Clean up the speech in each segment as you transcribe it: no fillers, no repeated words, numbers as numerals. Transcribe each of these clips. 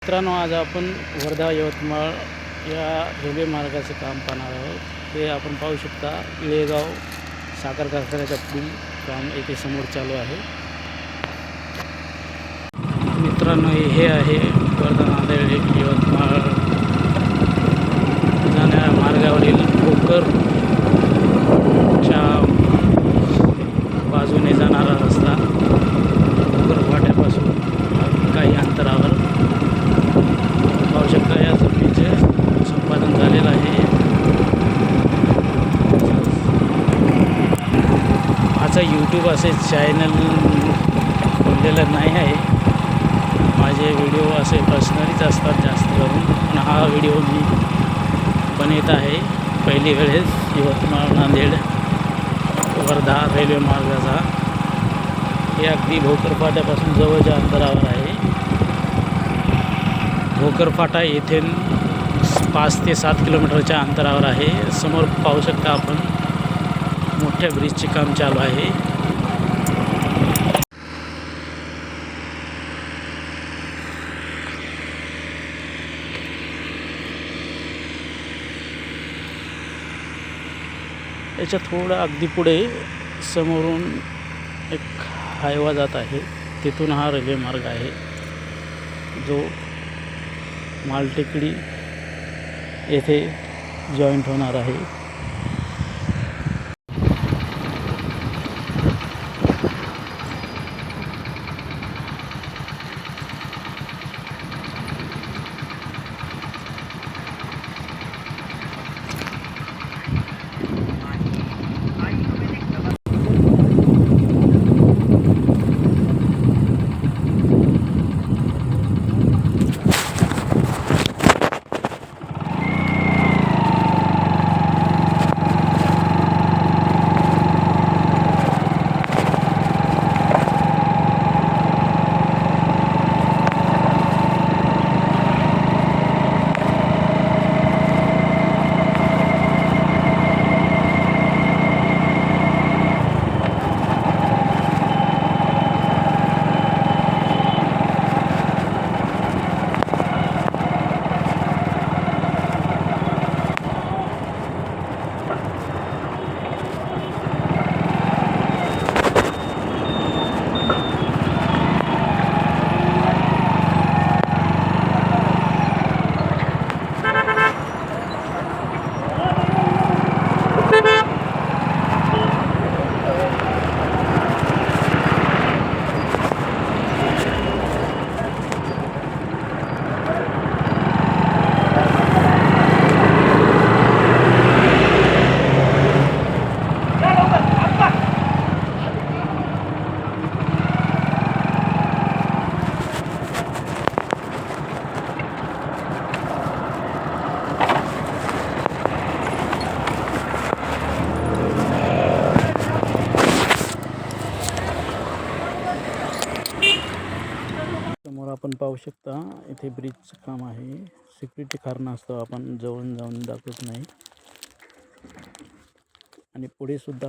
मित्रांनो, आज आपण वर्धा यवतमाळ या रेल्वे मार्गाचे काम पाहणार आहोत. ते आपण पाहू शकता, इळेगाव साखर कारखान्याचा पुल काम येथे समोर चालू आहे. मित्रांनो, हे आहे वर्धा नांदेड यवतमाळ जाणाऱ्या मार्गावरील भोकरच्या बाजूने जाणारा रस्ता. भोकर फाट्यापासून काही अंतरावर पाहू शकता या जमिनीचे संपादन झालेलं आहे. माझा यूट्यूब असे चॅनल खोललेलं नाही आहे. माझे व्हिडिओ असे पर्सनलीच असतात जास्त करून, पण हा व्हिडिओ मी बनवत आहे पहिली वेळेस यवतमाळ नांदेड वर्धा रेल्वे मार्गाचा. हे अगदी भोकर फाट्यापासून जवळच्या अंतरावर आहे. भोकर फाटा येथे 5 ते 7 किलोमीटरच्या अंतरावर आहे. समोर पाहू शकता आपण मोठ्या ब्रिजचे काम चालू आहे. याच्या थोडं अगदी पुढे समोरून एक हायवा जात आहे. तिथून हा रेल्वे मार्ग आहे जो मालटेकडी येथे जॉईंट होणार आहे. समोर आपण पाहू शकता इथे ब्रिजचं काम आहे. सिक्युरिटी कारणास्तव आपण जवळून जाऊन दाखवत नाही. आणि पुढे सुद्धा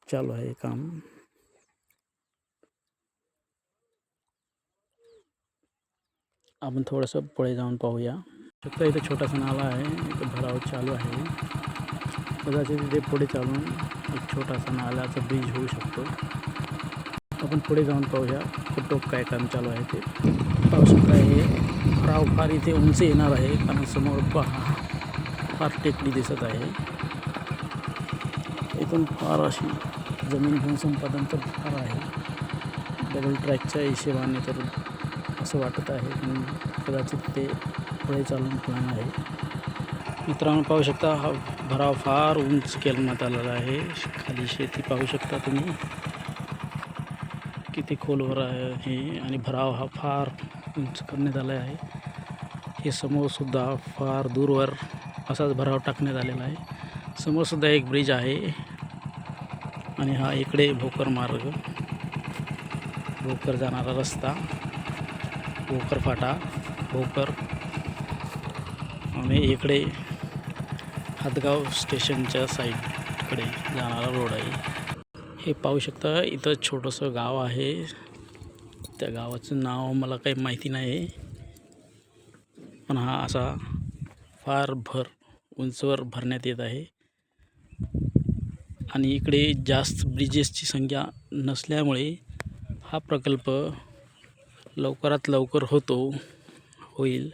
चालू आहे काम. आपण थोडंसं पुढे जाऊन पाहूया. फक्त इथे छोटासा नाला आहे, इथे भराव चालू आहे. कदाचित इथे पुढे चालून एक छोटासा नाल्याचा ब्रिज होऊ शकतो. आपण पुढे जाऊन पाहूया कुठं काय काम चालू आहे ते. पाहू शकता हे भराव फार इथे उंच येणार आहे, कारण समोर फार टेकडी दिसत आहे. इथून फार अशी जमीन घेऊन संपादन तर फार आहे. डबल ट्रॅकच्या हिशेबाने तर असं वाटत आहे, पण कदाचित ते पुढे चालून प्लॅन आहे. मित्रांनो, पाहू शकता हा भराव फार उंच केलण्यात आलेला आहे. खाली शेती पाहू शकता तुम्ही किती खोलवर आहे. आणि भराव हा फार उंच करण्यात आला आहे. हे समोरसुद्धा फार दूरवर असाच भराव टाकण्यात आलेला आहे. समोरसुद्धा एक ब्रिज आहे. आणि हा इकडे भोकर मार्ग, भोकर जाणारा रस्ता, भोकर फाटा, भोकर. आणि इकडे हातगाव स्टेशनच्या साईडकडे जाणारा रोड आहे. हे पाहू शकता, इथं छोटंसं गाव आहे. त्या गावाचं नाव मला काही माहिती नाही, पण हा असा फार उंचवर भरण्यात येत आहे. आणि इकडे जास्त ब्रिजेसची संख्या नसल्यामुळे हा प्रकल्प लवकरात लवकर होईल.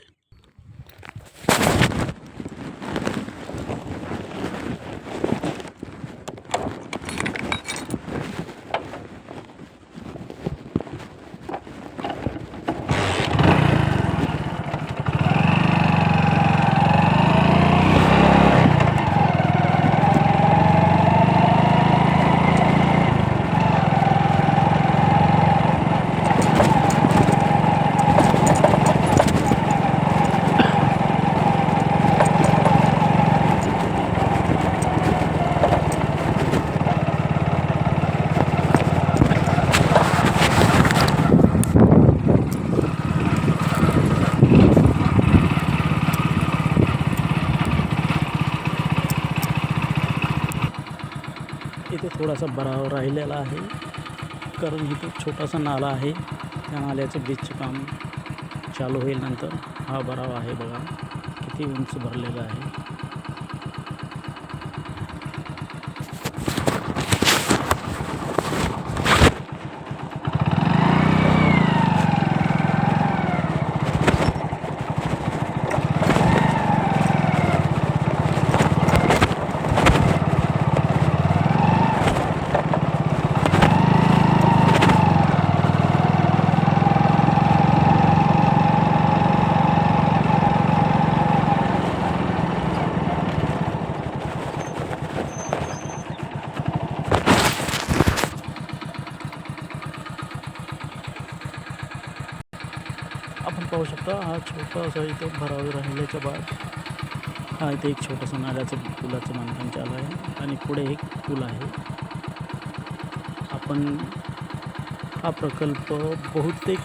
इथे थोडासा भराव राहिलेला आहे, कारण इथे छोटासा नाला आहे. त्या नाल्याचं ब्रिजचं काम चालू होईल नंतर. हा भराव आहे बघा, किती उंच भरलेला आहे. आपण पाहू शकता हा छोटासा इथं भराव राहिल्याच्या बाद हा इथे एक छोटासा नाल्याचं पुलाचं बांधकाम चालू आहे आणि पुढे एक पूल आहे. आपण हा प्रकल्प बहुतेक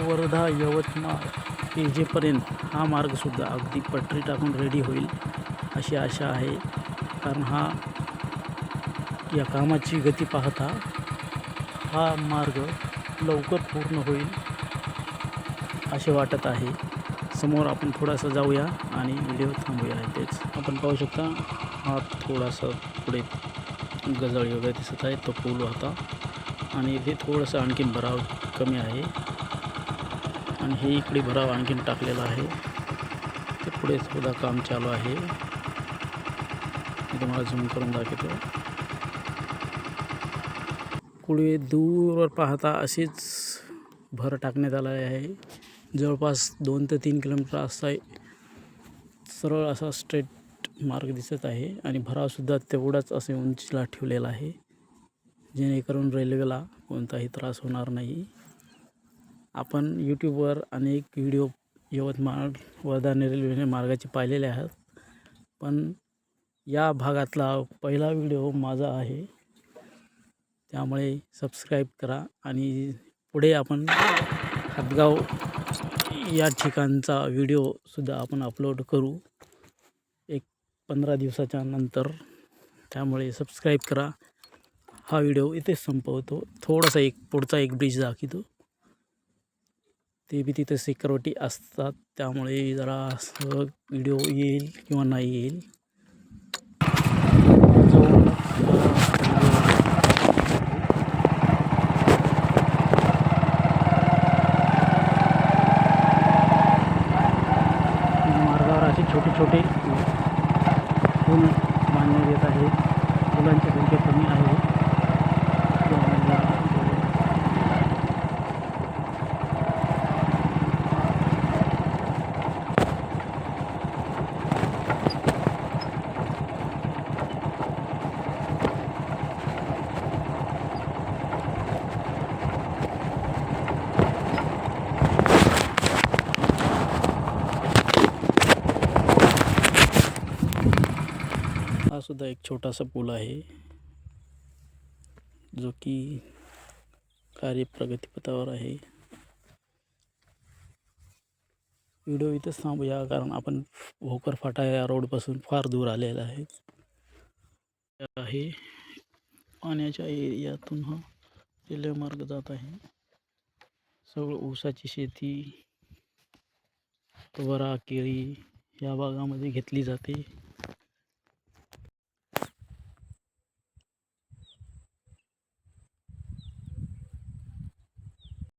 वर्धा यवतमाळ जेपर्यंत हा मार्गसुद्धा अगदी पटरी टाकून रेडी होईल अशी आशा आहे, कारण या कामाची गती पाहता हा मार्ग लवकर पूर्ण होईल असे वाटत आहे. समोर आपण थोडासा जाऊया आणि व्हिडिओ थांबूया. इथेच आपण पाहू शकता हा थोडासा पुढे गजाळी वगैरे दिसत आहे, तो पूल होता. आणि इथे थोडंसं आणखीन भराव कमी आहे आणि हे इकडे भराव आणखीन टाकलेला आहे. ते पुढे सुद्धा काम चालू आहे. मी तुम्हाला झूम करून दाखवतो. पुढे दूरवर पाहता अशीच भर टाकण्यात आला आहे. जवळपास 2 ते 3 किलोमीटर असा सरळ असा स्ट्रेट मार्ग दिसत आहे आणि भरावसुद्धा तेवढाच असे उंचीला ठेवलेला आहे, जेणेकरून रेल्वेला कोणताही त्रास होणार नाही. आपण यूट्यूबवर अनेक व्हिडिओ यवतमाळ वर्धा रेल्वे मार्गाचे पाहिलेले आहेत, पण या भागातला पहिला व्हिडिओ माझा आहे. त्यामुळे सबस्क्राईब करा आणि पुढे आपण हातगाव या ठिकाणचा व्हिडिओसुद्धा आपण अपलोड करू एक 15 दिवसाच्या नंतर. त्यामुळे सबस्क्राईब करा. हा व्हिडिओ इथेच संपवतो. थोडासा पुढचा एक ब्रिज दाखवतो. ते बी तिथे सिक्युरिटी असतात, त्यामुळे जरा व्हिडिओ येईल किंवा नाही येईल. छोटे पूल बांधण्यात येत आहे. पुलांची संख्या कमी आहे. हा सुद्धा एक छोटासा पूल आहे, जो की कार्य प्रगतीपथावर आहे. व्हिडिओ इथेच थांबूया, कारण आपण भोकर फाटा या रोडपासून फार दूर आलेला आहे. पाण्याच्या एरियातून हा रेल्वे मार्ग जात आहे. सगळं ऊसाची शेती, तोरा, केळी या भागामध्ये घेतली जाते.